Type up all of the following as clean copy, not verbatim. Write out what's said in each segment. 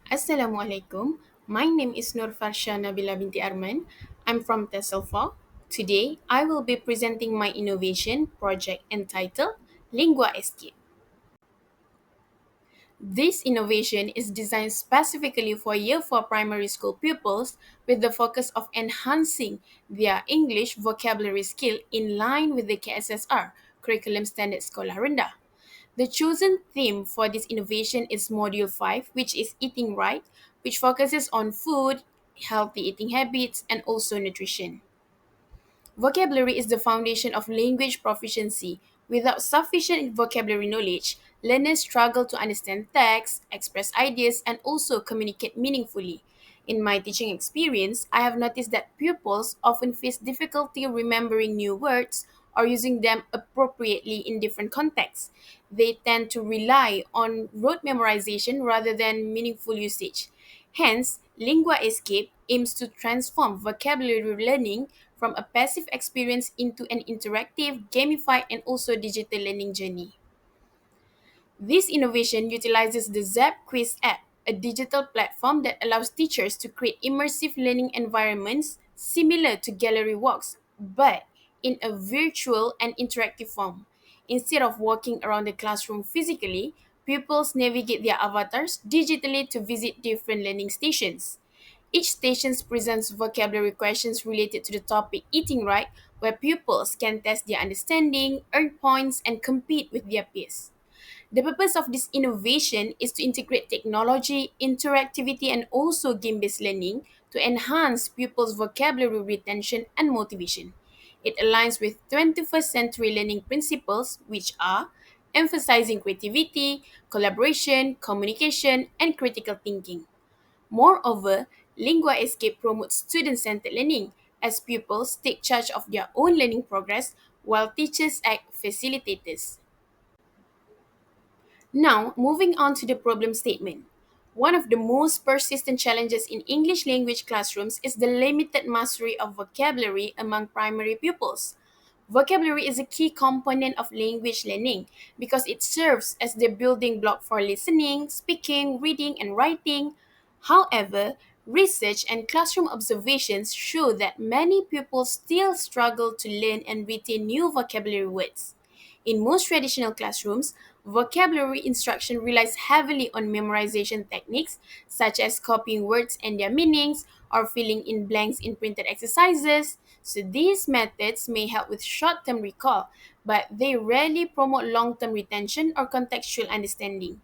Assalamualaikum. My name is Nur Farsha Nabila binti Arman. I'm from Tesselfa. Today, I will be presenting my innovation project entitled LinguaEscape. This innovation is designed specifically for Year 4 primary school pupils with the focus of enhancing their English vocabulary skill in line with the KSSR, Curriculum Standard Sekolah Rendah. The chosen theme for this innovation is Module 5, which is Eating Right, which focuses on food, healthy eating habits, and also nutrition. Vocabulary is the foundation of language proficiency. Without sufficient vocabulary knowledge, learners struggle to understand text, express ideas, and also communicate meaningfully. In my teaching experience, I have noticed that pupils often face difficulty remembering new words or using them appropriately in different contexts. They tend to rely on rote memorization rather than meaningful usage. Hence, Lingua Escape aims to transform vocabulary learning from a passive experience into an interactive, gamified, and also digital learning journey. This innovation utilizes the Zap Quiz app, a digital platform that allows teachers to create immersive learning environments similar to gallery walks, but in a virtual and interactive form. Instead of walking around the classroom physically, pupils navigate their avatars digitally to visit different learning stations. Each station presents vocabulary questions related to the topic eating right, where pupils can test their understanding, earn points, and compete with their peers. The purpose of this innovation is to integrate technology, interactivity, and also game based learning to enhance pupils' vocabulary retention and motivation. It aligns with 21st century learning principles, which are emphasizing creativity, collaboration, communication, and critical thinking. Moreover, Lingua Escape promotes student centered learning as pupils take charge of their own learning progress while teachers act facilitators. Now, moving on to the problem statement. One of the most persistent challenges in English language classrooms is the limited mastery of vocabulary among primary pupils. Vocabulary is a key component of language learning because it serves as the building block for listening, speaking, reading, and writing. However, research and classroom observations show that many pupils still struggle to learn and retain new vocabulary words. In most traditional classrooms, vocabulary instruction relies heavily on memorization techniques such as copying words and their meanings or filling in blanks in printed exercises. So these methods may help with short-term recall, but they rarely promote long-term retention or contextual understanding.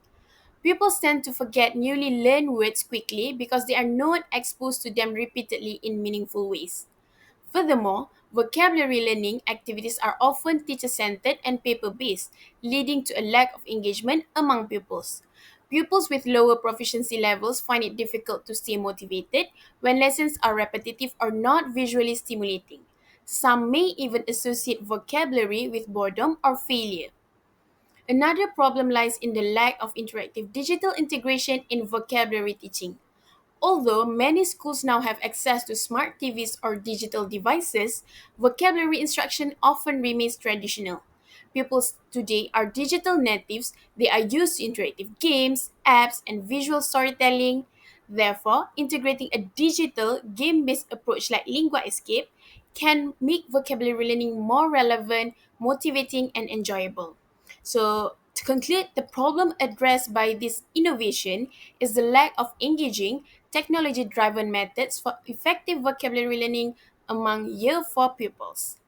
Pupils tend to forget newly learned words quickly because they are not exposed to them repeatedly in meaningful ways. Furthermore, vocabulary learning activities are often teacher centered and paper based, leading to a lack of engagement among pupils. Pupils with lower proficiency levels find it difficult to stay motivated when lessons are repetitive or not visually stimulating. Some may even associate vocabulary with boredom or failure. Another problem lies in the lack of interactive digital integration in vocabulary teaching. Although many schools now have access to smart TVs or digital devices, vocabulary instruction often remains traditional. Pupils today are digital natives, they are used to interactive games, apps, and visual storytelling. Therefore, integrating a digital, game based approach like Lingua Escape can make vocabulary learning more relevant, motivating, and enjoyable. So, to conclude, the problem addressed by this innovation is the lack of engaging, technology driven methods for effective vocabulary learning among Year 4 pupils.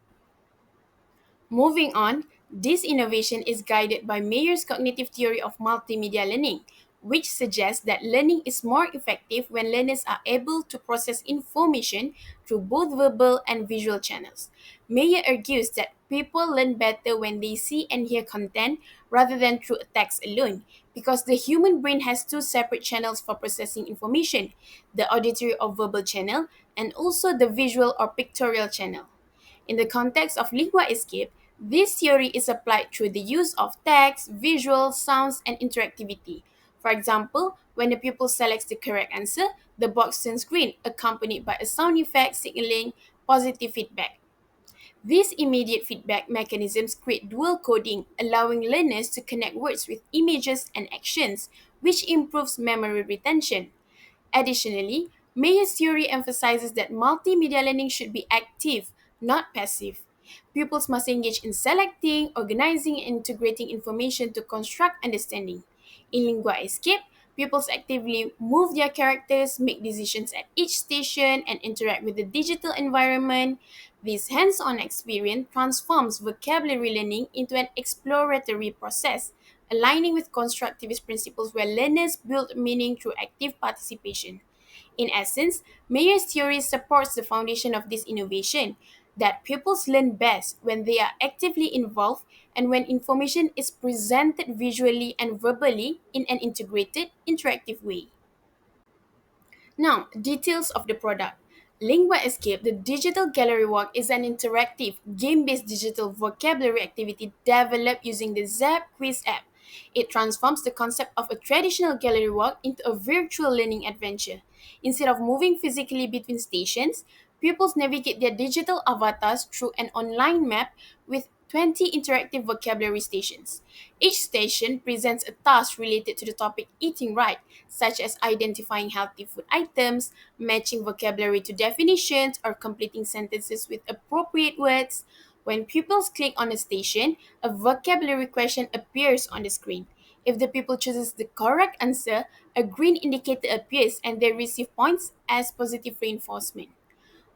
Moving on, this innovation is guided by Mayer's cognitive theory of multimedia learning, which suggests that learning is more effective when learners are able to process information through both verbal and visual channels. Mayer argues that people learn better when they see and hear content rather than through text alone, because the human brain has two separate channels for processing information, the auditory or verbal channel and also the visual or pictorial channel. In the context of lingua escape, this theory is applied through the use of text, visuals, sounds, and interactivity. For example, when the pupil selects the correct answer, the box turns green, accompanied by a sound effect signaling positive feedback. These immediate feedback mechanisms create dual coding, allowing learners to connect words with images and actions, which improves memory retention. Additionally, Mayer's theory emphasizes that multimedia learning should be active, not passive. Pupils must engage in selecting, organizing, and integrating information to construct understanding. In Lingua Escape, pupils actively move their characters, make decisions at each station, and interact with the digital environment. This hands on experience transforms vocabulary learning into an exploratory process, aligning with constructivist principles where learners build meaning through active participation. In essence, Mayer's theory supports the foundation of this innovation that pupils learn best when they are actively involved and when information is presented visually and verbally in an integrated, interactive way. Now, details of the product. Lingua Escape, the digital gallery walk, is an interactive, game based digital vocabulary activity developed using the Zap Quiz app. It transforms the concept of a traditional gallery walk into a virtual learning adventure. Instead of moving physically between stations, pupils navigate their digital avatars through an online map with 20 interactive vocabulary stations. Each station presents a task related to the topic eating right, such as identifying healthy food items, matching vocabulary to definitions, or completing sentences with appropriate words. When pupils click on a station, a vocabulary question appears on the screen. If the pupil chooses the correct answer, a green indicator appears and they receive points as positive reinforcement.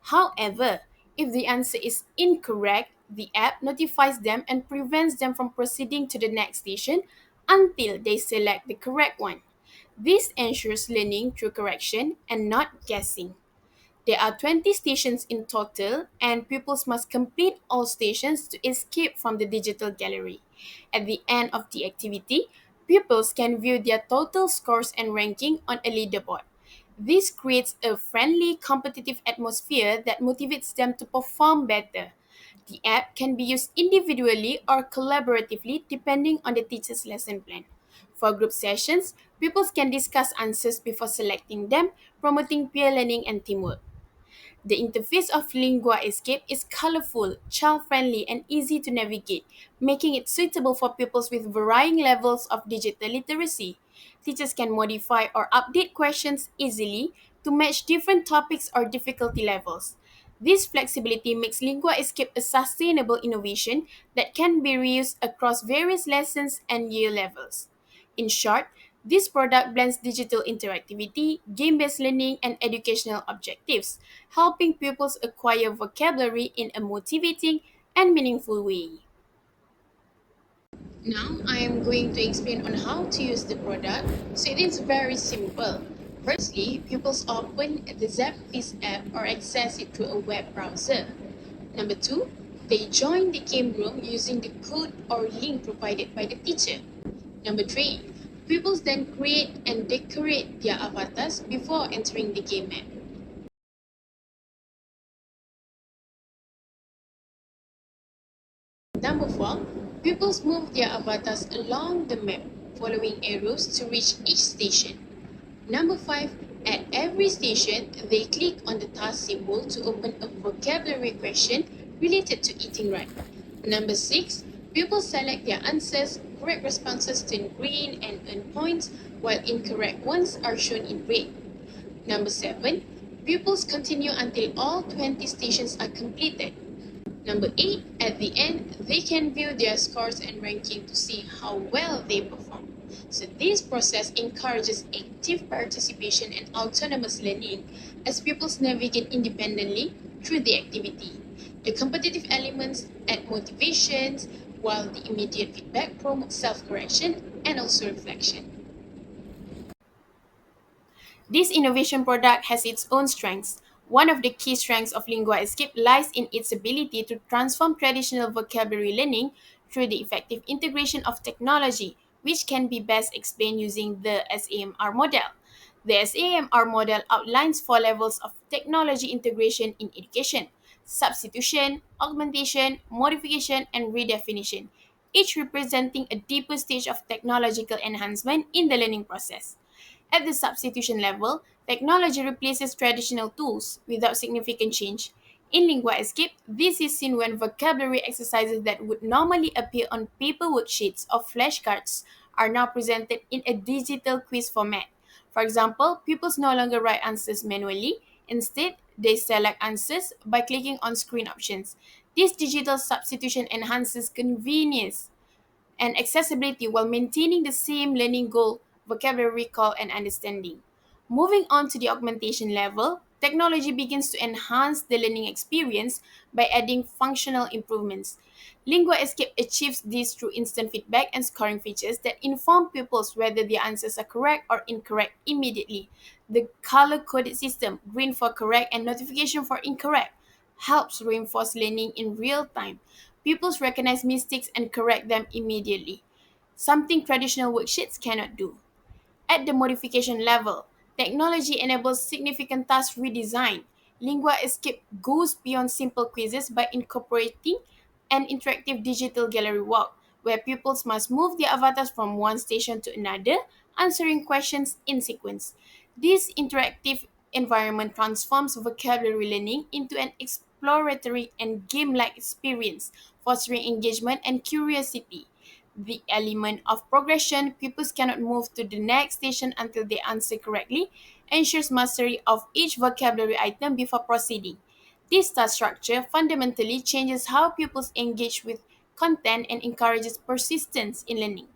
However, if the answer is incorrect, the app notifies them and prevents them from proceeding to the next station until they select the correct one. This ensures learning through correction and not guessing. There are 20 stations in total, and pupils must complete all stations to escape from the digital gallery. At the end of the activity, pupils can view their total scores and ranking on a leaderboard. This creates a friendly, competitive atmosphere that motivates them to perform better. The app can be used individually or collaboratively depending on the teacher's lesson plan. For group sessions, pupils can discuss answers before selecting them, promoting peer learning and teamwork. The interface of Lingua Escape is colorful, child-friendly, and easy to navigate, making it suitable for pupils with varying levels of digital literacy. Teachers can modify or update questions easily to match different topics or difficulty levels. This flexibility makes Lingua Escape a sustainable innovation that can be reused across various lessons and year levels. In short, this product blends digital interactivity, game based learning, and educational objectives, helping pupils acquire vocabulary in a motivating and meaningful way. Now, I am going to explain on how to use the product. So, it is very simple. Firstly, pupils open the Zapquiz app or access it through a web browser. Number two, they join the game room using the code or link provided by the teacher. Number three, pupils then create and decorate their avatars before entering the game map. Number four, pupils move their avatars along the map, following arrows to reach each station. Number five, at every station, they click on the task symbol to open a vocabulary question related to eating right. Number six, pupils select their answers, correct responses turn green and earn points, while incorrect ones are shown in red. Number seven, pupils continue until all 20 stations are completed. Number 8, at the end, they can view their scores and ranking to see how well they perform. So this process encourages active participation and autonomous learning as pupils navigate independently through the activity. The competitive elements add motivations, while the immediate feedback promotes self-correction and also reflection. This innovation product has its own strengths. One of the key strengths of Lingua Escape lies in its ability to transform traditional vocabulary learning through the effective integration of technology, which can be best explained using the SAMR model. The SAMR model outlines four levels of technology integration in education: substitution, augmentation, modification, and redefinition, each representing a deeper stage of technological enhancement in the learning process. At the substitution level, technology replaces traditional tools without significant change. In Lingua Escape, this is seen when vocabulary exercises that would normally appear on paper worksheets or flashcards are now presented in a digital quiz format. For example, pupils no longer write answers manually. Instead, they select answers by clicking on screen options. This digital substitution enhances convenience and accessibility while maintaining the same learning goal, vocabulary recall, and understanding. Moving on to the augmentation level, technology begins to enhance the learning experience by adding functional improvements. LinguaEscape achieves this through instant feedback and scoring features that inform pupils whether their answers are correct or incorrect immediately. The color coded system, green for correct and notification for incorrect, helps reinforce learning in real time. Pupils recognize mistakes and correct them immediately, something traditional worksheets cannot do. At the modification level, technology enables significant task redesign. Lingua Escape goes beyond simple quizzes by incorporating an interactive digital gallery walk, where pupils must move their avatars from one station to another, answering questions in sequence. This interactive environment transforms vocabulary learning into an exploratory and game like experience, fostering engagement and curiosity. The element of progression, pupils cannot move to the next station until they answer correctly, ensures mastery of each vocabulary item before proceeding. This task structure fundamentally changes how pupils engage with content and encourages persistence in learning.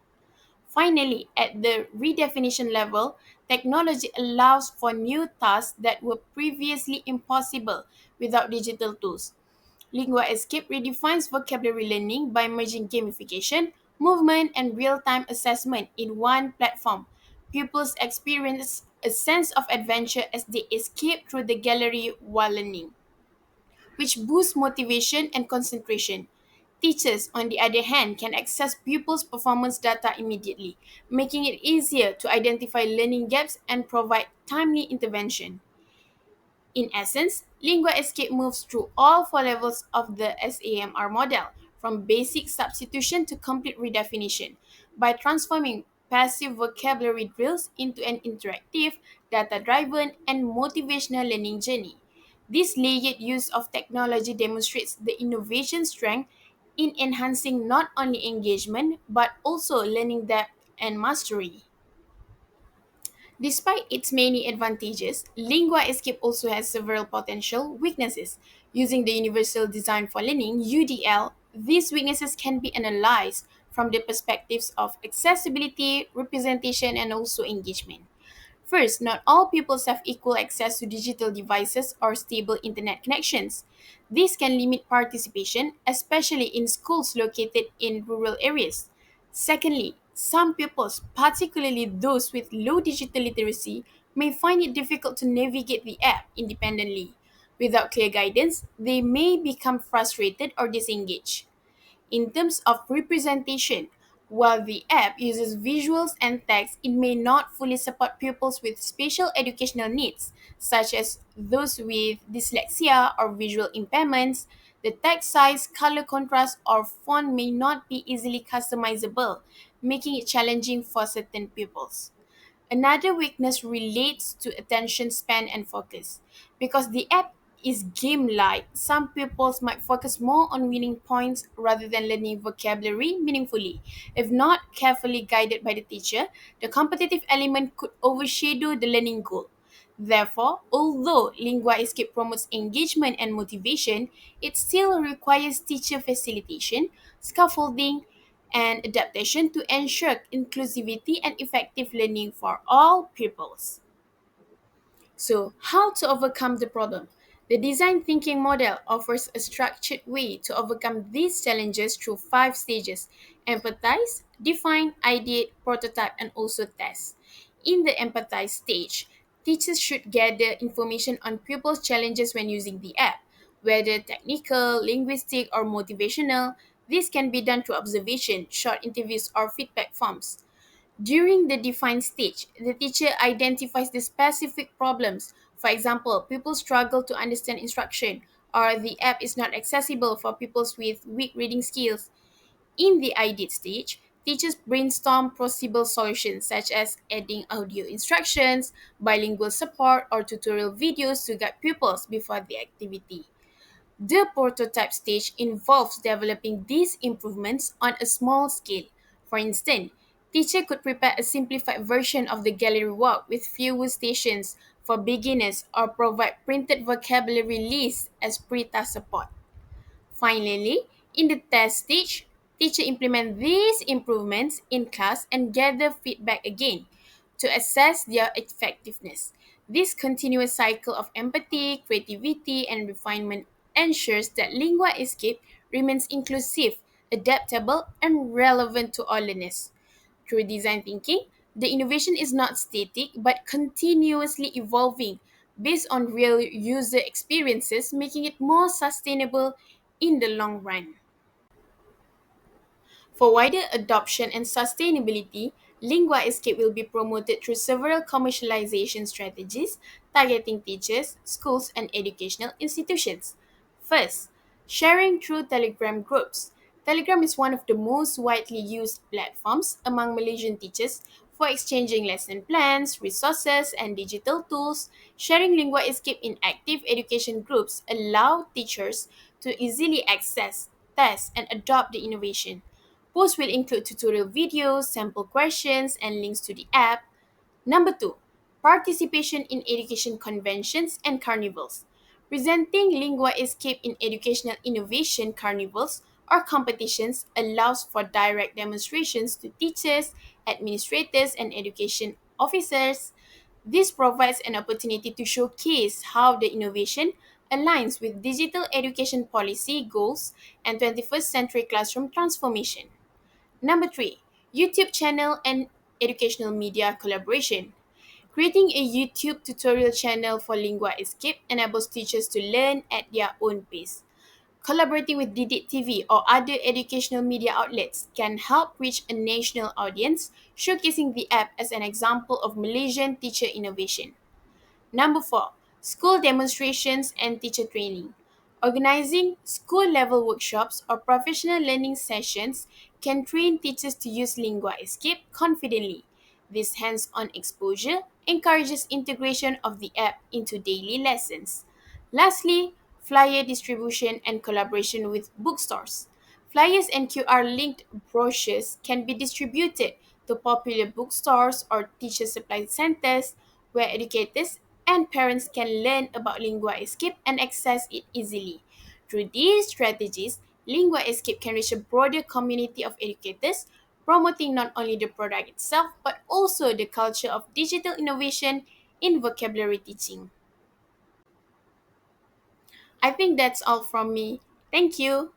Finally, at the redefinition level, technology allows for new tasks that were previously impossible without digital tools. Lingua Escape redefines vocabulary learning by merging gamification, movement, and real time assessment in one platform. Pupils experience a sense of adventure as they escape through the gallery while learning, which boosts motivation and concentration. Teachers, on the other hand, can access pupils' performance data immediately, making it easier to identify learning gaps and provide timely intervention. In essence, Lingua Escape moves through all four levels of the SAMR model, from basic substitution to complete redefinition, by transforming passive vocabulary drills into an interactive, data driven, and motivational learning journey. This layered use of technology demonstrates the innovation strength in enhancing not only engagement but also learning depth and mastery. Despite its many advantages, Lingua Escape also has several potential weaknesses. Using the Universal Design for Learning (UDL), these weaknesses can be analyzed from the perspectives of accessibility, representation, and also engagement. First, not all pupils have equal access to digital devices or stable internet connections. This can limit participation, especially in schools located in rural areas. Secondly, some pupils, particularly those with low digital literacy, may find it difficult to navigate the app independently. Without clear guidance, they may become frustrated or disengaged. In terms of representation, while the app uses visuals and text, it may not fully support pupils with special educational needs, such as those with dyslexia or visual impairments. The text size, color contrast, or font may not be easily customizable, making it challenging for certain pupils. Another weakness relates to attention span and focus. Because the app is game like, some pupils might focus more on winning points rather than learning vocabulary meaningfully. If not carefully guided by the teacher, the competitive element could overshadow the learning goal. Therefore, although Lingua Escape promotes engagement and motivation, it still requires teacher facilitation, scaffolding, and adaptation to ensure inclusivity and effective learning for all pupils. So, how to overcome the problem? The design thinking model offers a structured way to overcome these challenges through five stages: empathize, define, ideate, prototype, and also test. In the empathize stage, teachers should gather information on pupils' challenges when using the app, whether technical, linguistic, or motivational. This can be done through observation, short interviews, or feedback forms. During the define stage, the teacher identifies the specific problems. For example, people struggle to understand instruction, or the app is not accessible for people with weak reading skills. In the ideate stage, teachers brainstorm possible solutions such as adding audio instructions, bilingual support, or tutorial videos to guide pupils before the activity. The prototype stage involves developing these improvements on a small scale. For instance, Teacher could prepare a simplified version of the gallery walk with fewer stations for beginners or provide printed vocabulary lists as pre-task support. Finally, in the test stage, teacher implement these improvements in class and gather feedback again to assess their effectiveness. This continuous cycle of empathy, creativity, and refinement ensures that Lingua Escape remains inclusive, adaptable, and relevant to all learners. Through design thinking, the innovation is not static but continuously evolving based on real user experiences, making it more sustainable in the long run. For wider adoption and sustainability, Lingua Escape will be promoted through several commercialization strategies targeting teachers, schools, and educational institutions. First, sharing through Telegram groups. Telegram is one of the most widely used platforms among Malaysian teachers for exchanging lesson plans, resources, and digital tools. Sharing Lingua Escape in active education groups allow teachers to easily access, test, and adopt the innovation. Posts will include tutorial videos, sample questions, and links to the app. Number two, participation in education conventions and carnivals. Presenting Lingua Escape in educational innovation carnivals or competitions allows for direct demonstrations to teachers, administrators, and education officers. This provides an opportunity to showcase how the innovation aligns with digital education policy goals and 21st century classroom transformation. Number three, YouTube channel and educational media collaboration. Creating a YouTube tutorial channel for Lingua Escape enables teachers to learn at their own pace. Collaborating with Didit TV or other educational media outlets can help reach a national audience, showcasing the app as an example of Malaysian teacher innovation. Number four, school demonstrations and teacher training. Organizing school level workshops or professional learning sessions can train teachers to use Lingua Escape confidently. This hands on exposure encourages integration of the app into daily lessons. Lastly, flyer distribution and collaboration with bookstores. Flyers and QR linked brochures can be distributed to popular bookstores or teacher supply centers where educators and parents can learn about Lingua Escape and access it easily. Through these strategies, Lingua Escape can reach a broader community of educators, promoting not only the product itself but also the culture of digital innovation in vocabulary teaching. I think that's all from me. Thank you.